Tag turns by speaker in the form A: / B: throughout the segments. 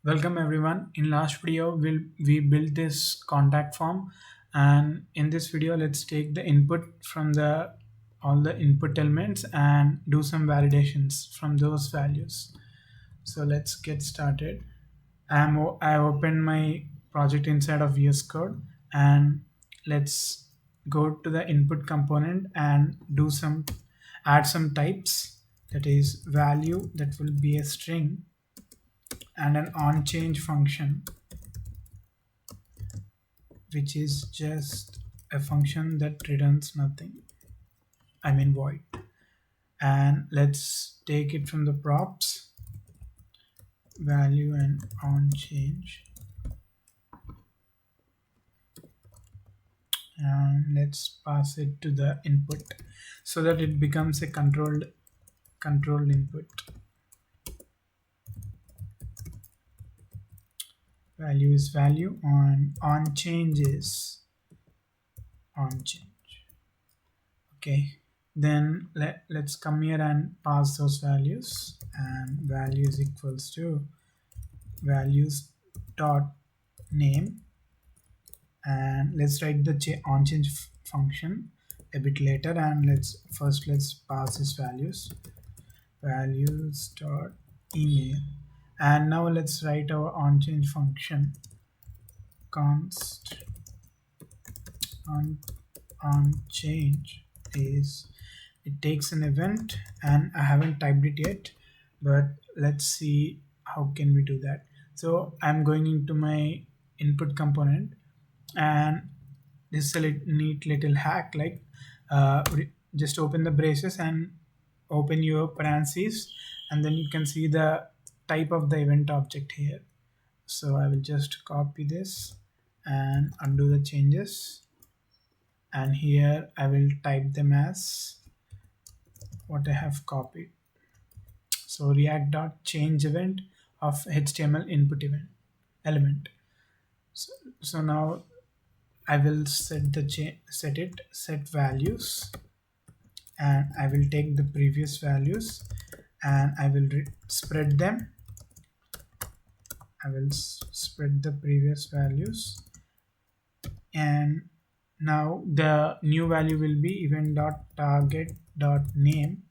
A: Welcome everyone. In last video, we built this contact form, and in this video, let's take the input from the all the input elements and do some validations from those values. So let's get started. I opened my project inside of VS Code, and let's go to the input component and add some types. That is value that will be a string and an onChange function, which is just a function that returns nothing. I mean void. And let's take it from the props, value and onChange. And let's pass it to the input so that it becomes a controlled input. Value is value, on change is on change. Okay, then let's come here and pass those values, and value is equals to values dot name, and let's write the onChange function a bit later, and let's pass these values dot email. And now let's write our onChange function const onChange is, it takes an event, and I haven't typed it yet, but let's see how can we do that. So I'm going into my input component, and this is a neat little hack, like just open the braces and open your parentheses, and then you can see the type of the event object here. So I will just copy this and undo the changes, and here I will type them as what I have copied. So react.change event of HTML input event element. So now I will set values, and I will take the previous values and I will spread them. I will spread the previous values, and now the new value will be event.target.name,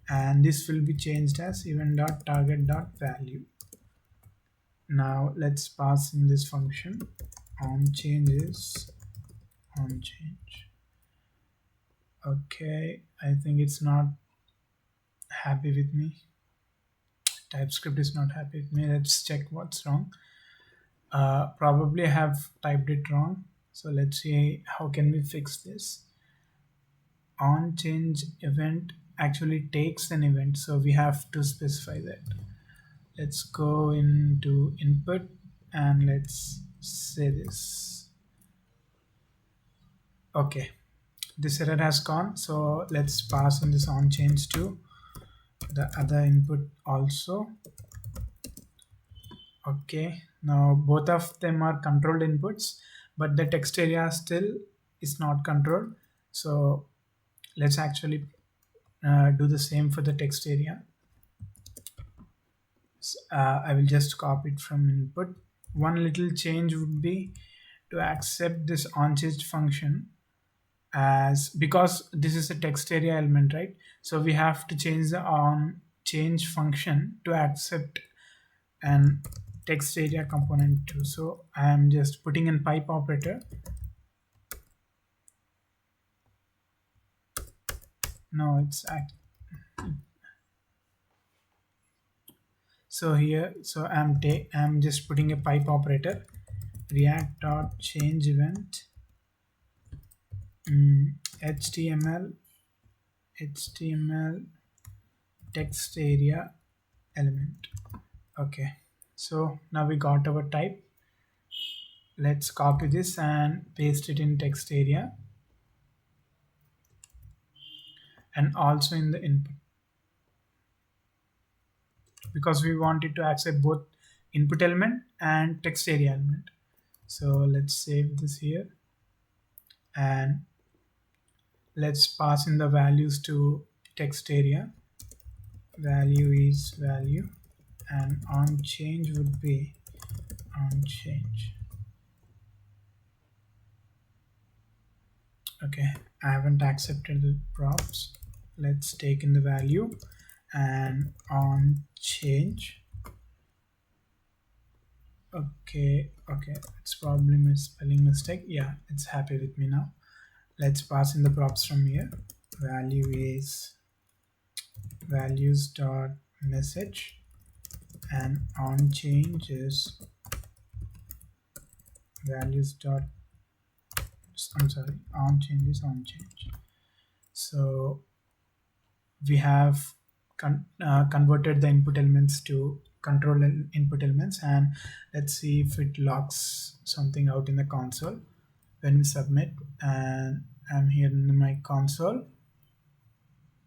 A: and this will be changed as event.target.value. Now let's pass in this function onChange is onChange. Okay, I think it's not happy with me. TypeScript is not happy with me. Let's check what's wrong. Probably I have typed it wrong. So let's see how can we fix this. OnChange event actually takes an event, so we have to specify that. Let's go into input and let's say this. Okay, this error has gone, so let's pass in this onChange to the other input also. Okay, now both of them are controlled inputs, but the text area still is not controlled. So let's actually do the same for the text area. So, I will just copy it from input. One little change would be to accept this onChange function as, because this is a text area element, right? So we have to change the onChange function to accept an text area component too. So I am just putting in pipe operator. No, it's so here, so I'm just putting a pipe operator, react.change event, HTML text area element. Okay, so now we got our type. Let's copy this and paste it in text area and also in the input, because we want it to accept both input element and text area element. So let's save this here, and let's pass in the values to text area. Value is value, and on change would be on change. Okay, I haven't accepted the props. Let's take in the value and on change. Okay, it's probably my spelling mistake. Yeah, it's happy with me now. Let's pass in the props from here. Value is values dot message, and on change is values dot, I'm sorry, on change is on change. So we have converted the input elements to control input elements, and let's see if it logs something out in the console when we submit. And I'm here in my console.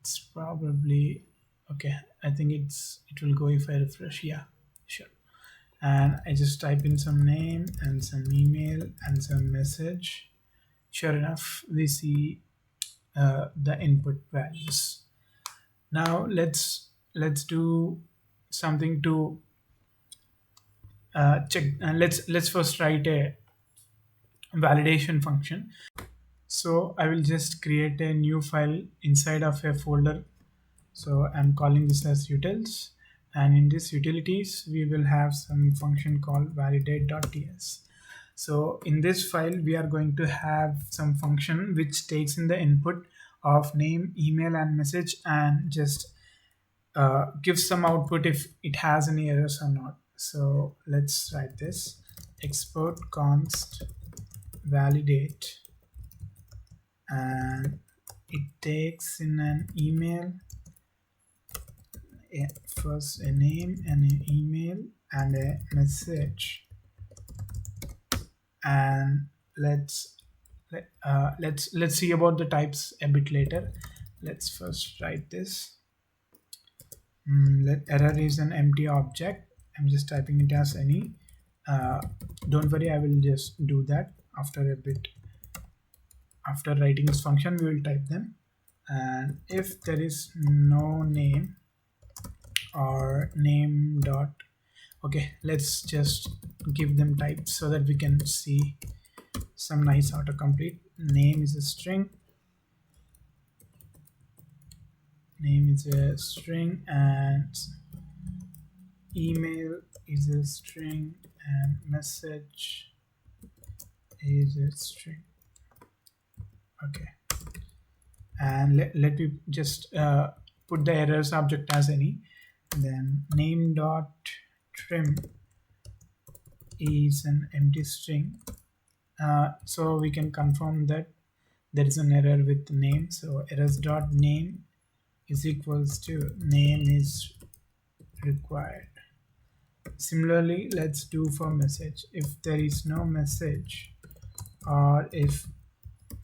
A: It's probably okay. I think it will go if I refresh. Yeah, sure. And I just type in some name and some email and some message. Sure enough, we see the input values. Now let's do something to check. Let's first write a validation function. So I will just create a new file inside of a folder. So I'm calling this as utils, and in this utilities we will have some function called validate.ts. So in this file we are going to have some function which takes in the input of name, email, and message, and just gives some output if it has any errors or not. So let's write this: export const validate, and it takes in an email, first a name and an email and a message. And let's see about the types a bit later. Let's first write this. Let error is an empty object. I'm just typing it as any. Don't worry, I will just do that after a bit. After writing this function, we will type them. And if there is no name or name dot, okay, let's just give them types so that we can see some nice autocomplete. Name is a string. Name is a string, and email is a string, and message is a string. Okay, and let me just put the errors object as any. Then name dot trim is an empty string, so we can confirm that there is an error with name. So errors dot name is equals to name is required. Similarly, let's do for message. If there is no message, or if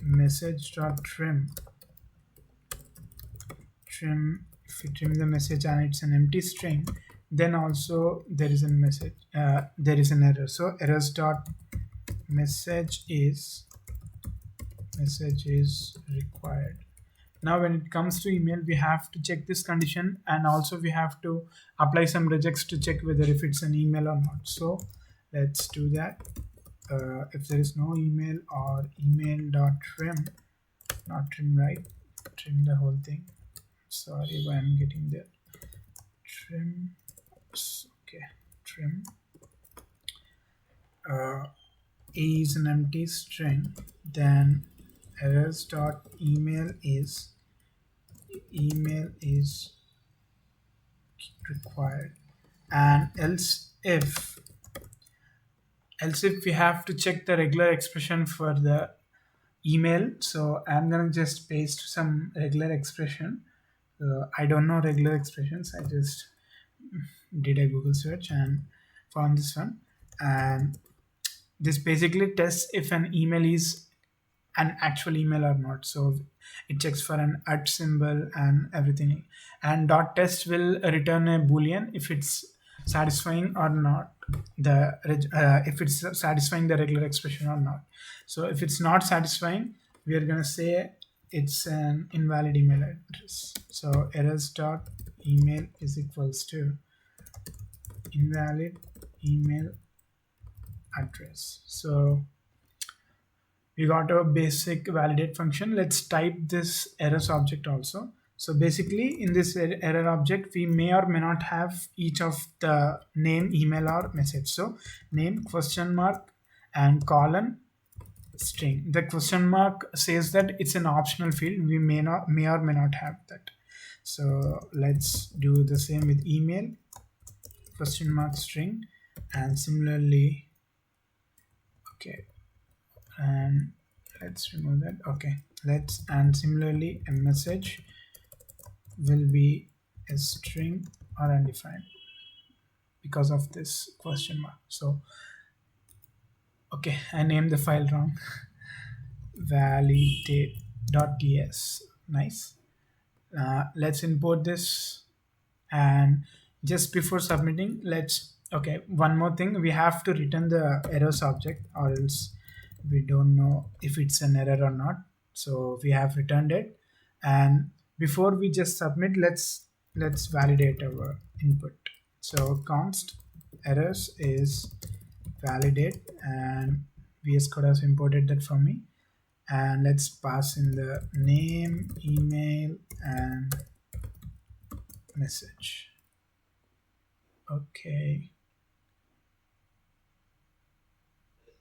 A: message dot trim, if you trim the message and it's an empty string, then also there is a message, there is an error. So errors dot message is required. Now when it comes to email, we have to check this condition, and also we have to apply some regex to check whether if it's an email or not. So let's do that. If there is no email, or email dot trim, not trim, right? Trim the whole thing. Sorry, why I'm getting there. Trim. Okay, trim is an empty string. Then errors dot email is required. And else if we have to check the regular expression for the email. So I'm gonna just paste some regular expression. I don't know regular expressions. I just did a Google search and found this one. And this basically tests if an email is an actual email or not. So it checks for an @ symbol and everything. And dot test will return a boolean if it's satisfying or not, if it's satisfying the regular expression or not. So if it's not satisfying, we are gonna say it's an invalid email address. So errors dot email is equals to invalid email address. So we got a basic validate function. Let's type this errors object also. So basically in this error object, we may or may not have each of the name, email or message. So name, question mark and colon, string. The question mark says that it's an optional field. We may or may not have that. So let's do the same with email, question mark, string, and similarly, okay, and let's remove that. Okay, let's, and similarly a message will be a string or undefined because of this question mark. So okay, I named the file wrong. Validate.ts. Nice. Let's import this, and just before submitting, let's, okay, one more thing, we have to return the errors object or else we don't know if it's an error or not. So we have returned it, and before we just submit, let's validate our input. So const errors is validate, and VS Code has imported that for me, and let's pass in the name, email and message. Okay,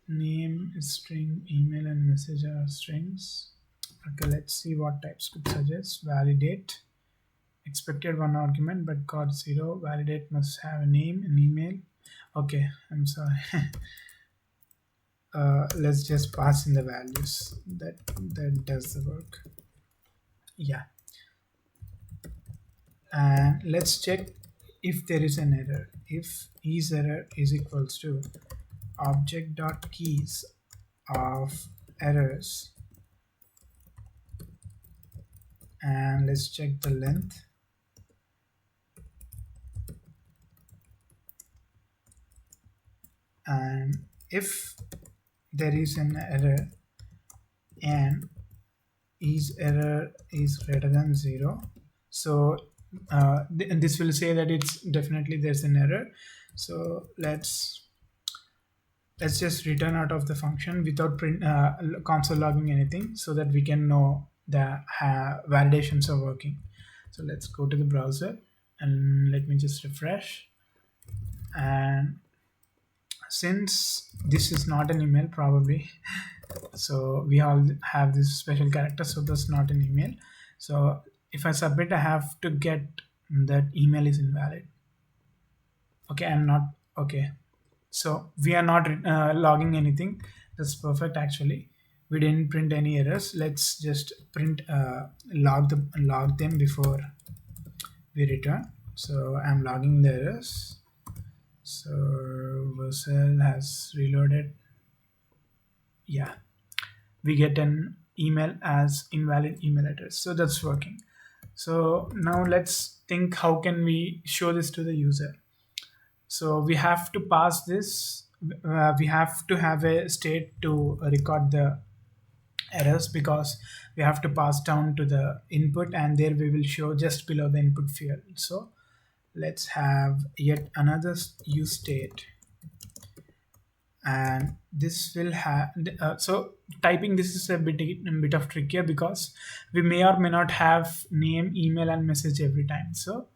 A: name is string, email and message are strings. Okay, let's see what TypeScript suggests. Validate, expected one argument but got 0. Validate must have a name and email. Okay, I'm sorry. Let's just pass in the values. That does the work. Yeah, and let's check if there is an error. If is error is equals to object.keys of errors, and let's check the length. And if there is an error and is error is greater than 0, so this will say that it's definitely there's an error. So let's just return out of the function without console logging anything, so that we can know the validations are working. So let's go to the browser and let me just refresh. And since this is not an email probably, so we all have this special character, so that's not an email. So if I submit, I have to get that email is invalid. Okay, I'm not, okay, so we are not logging anything. That's perfect. Actually, we didn't print any errors. Let's just print log them before we return. So I'm logging the errors. So Vercel has reloaded. Yeah, we get an email as invalid email address, so that's working. So now let's think, how can we show this to the user? So we have to pass this, we have to have a state to record the errors, because we have to pass down to the input, and there we will show just below the input field. So let's have yet another use state, and this will have so typing this is a bit of trickier, because we may or may not have name, email and message every time. So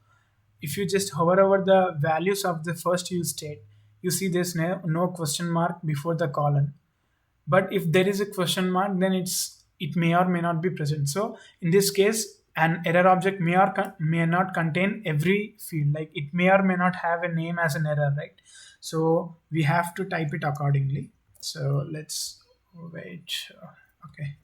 A: if you just hover over the values of the first use state, you see there's no question mark before the colon. But if there is a question mark, then it may or may not be present. So in this case, an error object may not contain every field. Like it may or may not have a name as an error, right? So we have to type it accordingly. So let's wait. Okay,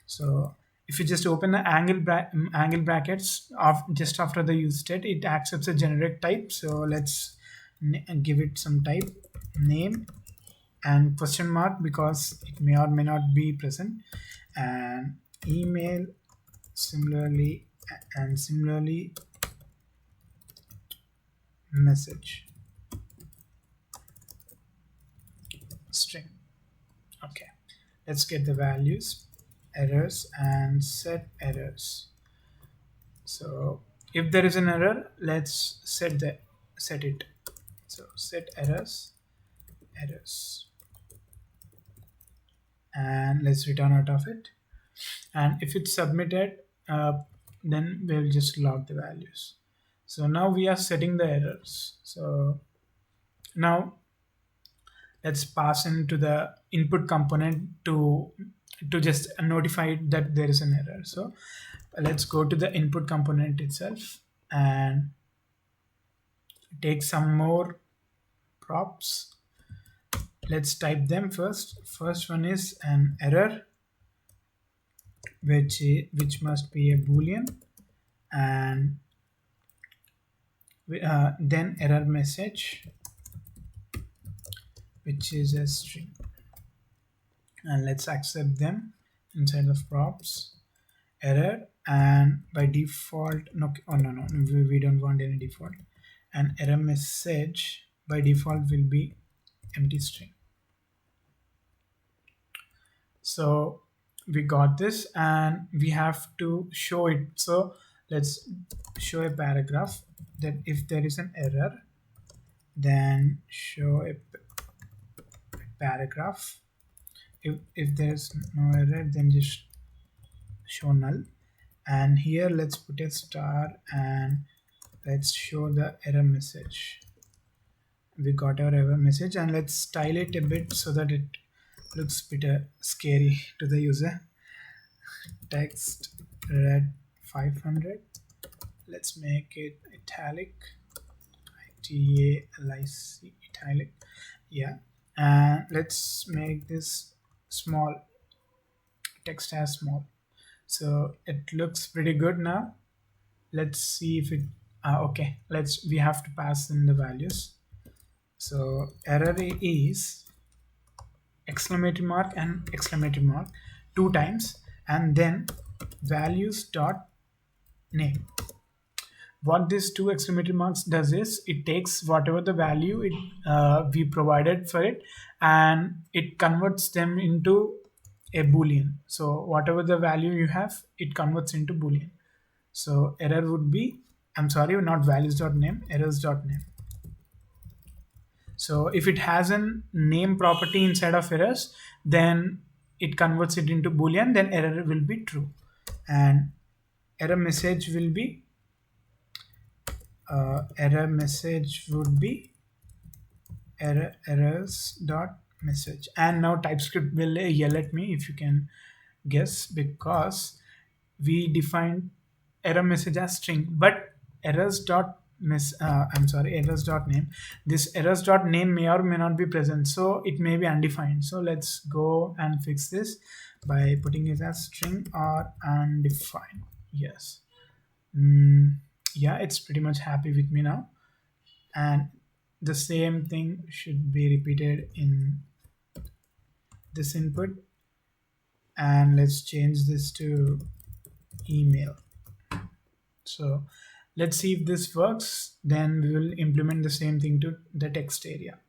A: so if you just open the angle brackets of just after the use state, it accepts a generic type. So let's give it some type, name and question mark, because it may or may not be present, and email similarly, and similarly message string. Okay, let's get the values, errors and set errors. So if there is an error, let's set it. So set errors, and let's return out of it. And if it's submitted, then we'll just log the values. So now we are setting the errors. So now let's pass into the input component to just notify it that there is an error. So let's go to the input component itself and take some more props. Let's type them first. First one is an error, which must be a boolean, and then error message, which is a string. And let's accept them inside of props. Error, and by default, no, oh no, we don't want any default. And error message by default will be empty string. So we got this, and we have to show it. So let's show a paragraph that if there is an error, then show a paragraph. If there's no error, then just show null. And here let's put a star and let's show the error message. We got our error message, and let's style it a bit so that it looks a bit scary to the user. Text red 500. Let's make it italic, ITALIC, italic. Yeah, and let's make this small, text as small. So it looks pretty good now. Let's see if it okay, we have to pass in the values. So error is exclamation mark and exclamation mark 2 times, and then values dot name. What this 2 exclamation marks does is it takes whatever the value we provided for it, and it converts them into a boolean. So whatever the value you have, it converts into boolean. So error would be, I'm sorry, not values.name, errors.name. So if it has a name property inside of errors, then it converts it into boolean, then error will be true. And error message will be error message would be errors.message. And now TypeScript will yell at me if you can guess, because we defined error message as string, but errors.name, this errors.name may or may not be present, so it may be undefined. So let's go and fix this by putting it as string or undefined. Yes. Yeah, it's pretty much happy with me now, and the same thing should be repeated in this input. And let's change this to email. So let's see if this works. Then we will implement the same thing to the text area.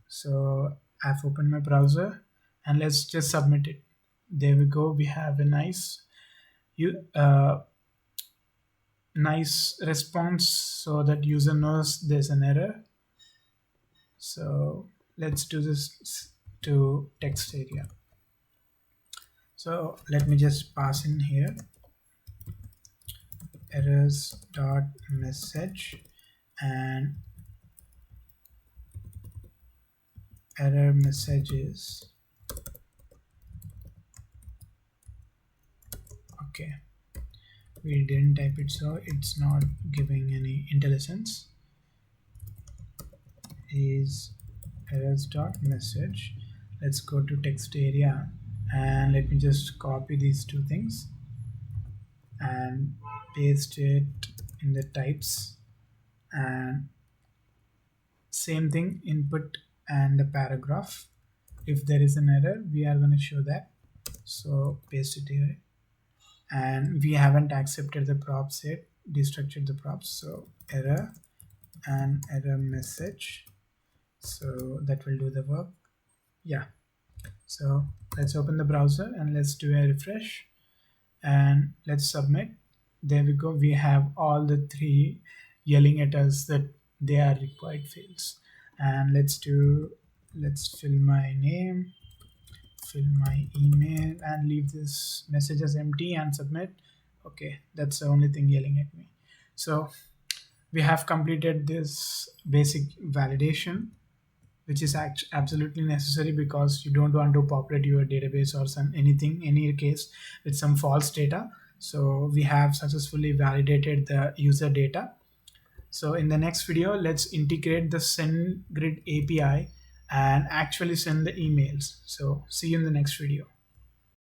A: So I've opened my browser, and let's just submit it. There we go. We have a nice response, so that user knows there's an error. So let's do this to text area. So let me just pass in here errors.message and error messages. Okay, we didn't type it, so it's not giving any intelligence. Is errors.message. Let's go to text area, and let me just copy these 2 things and paste it in the types, and same thing, input and the paragraph. If there is an error, we are going to show that. So paste it here, and we haven't accepted the props yet, destructured the props. So error and error message, so that will do the work. Yeah, so let's open the browser and let's do a refresh, and let's submit. There we go. We have all the 3 yelling at us that they are required fields. And let's fill my name, fill my email, and leave this message as empty and submit. Okay, that's the only thing yelling at me. So we have completed this basic validation, which is absolutely necessary because you don't want to populate your database or some anything, any case, with some false data. So we have successfully validated the user data. So in the next video, let's integrate the SendGrid API and actually send the emails. So see you in the next video.